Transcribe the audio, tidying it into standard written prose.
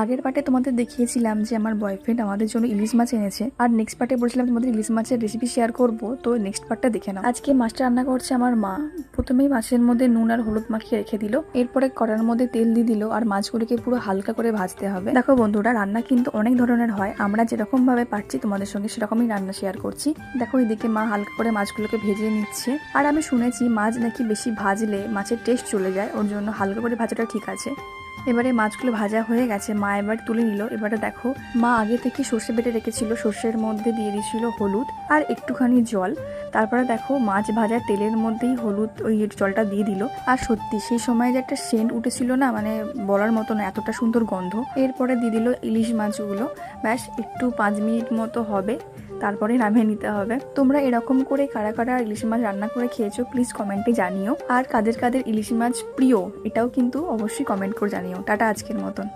আগের পার্টে তোমাদের দেখিয়েছিলাম যে আমার বয়ফ্রেন্ড আমাদের জন্য ইলিশ মাছ এনেছে, আর নেক্সট পার্টে বলছিলাম তোমাদের ইলিশ মাছের রেসিপি শেয়ার করব। তো নেক্সট পার্টটা দেখে নাও। আজকে মাছটা রান্না করছে আমার মা। প্রথমেই মাছের মধ্যে নুন আর হলুদ মাখিয়ে রেখে দিল, এরপরে কড়ার মধ্যে তেল দিয়ে দিল, আর মাছগুলোকে পুরো হালকা করে ভাজতে হবে। দেখো বন্ধুরা, রান্না কিন্তু অনেক ধরনের হয়, আমরা যেরকম ভাবে পারছি তোমাদের সঙ্গে সেরকমই রান্না শেয়ার করছি। দেখো এদিকে মা হালকা করে মাছগুলোকে ভেজে নিচ্ছে, আর আমি শুনেছি মাছ নাকি বেশি ভাজলে মাছের টেস্ট চলে যায়, ওর জন্য হালকা করে ভাজাটা ঠিক আছে। এবারে মাছগুলো ভাজা হয়ে গেছে, মা এবার তুলে নিল। এবারে দেখো মা আগে থেকে সর্ষে বেটে রেখেছিল, সর্ষের মধ্যে দিয়ে দিয়েছিল হলুদ আর একটুখানি জল। তারপরে দেখো মাছ ভাজার তেলের মধ্যেই হলুদ ওই জলটা দিয়ে দিল। আর সত্যি সেই সময় যে একটা সেন্ট উঠেছিল না, মানে বলার মতো না, এতটা সুন্দর গন্ধ। এরপরে দিয়ে দিল ইলিশ মাছগুলো। ব্যাস একটু 5 মিনিট মতো হবে, তারপরে নামিয়ে নিতে হবে। তোমরা এরকম করে কারা কারা ইলিশ মাছ রান্না করে খেয়েছো প্লিজ কমেন্টে জানিও, আর কাদের কাদের ইলিশ মাছ প্রিয় এটাও কিন্তু অবশ্যই কমেন্ট করে জানিও। টাটা আজকের মতন।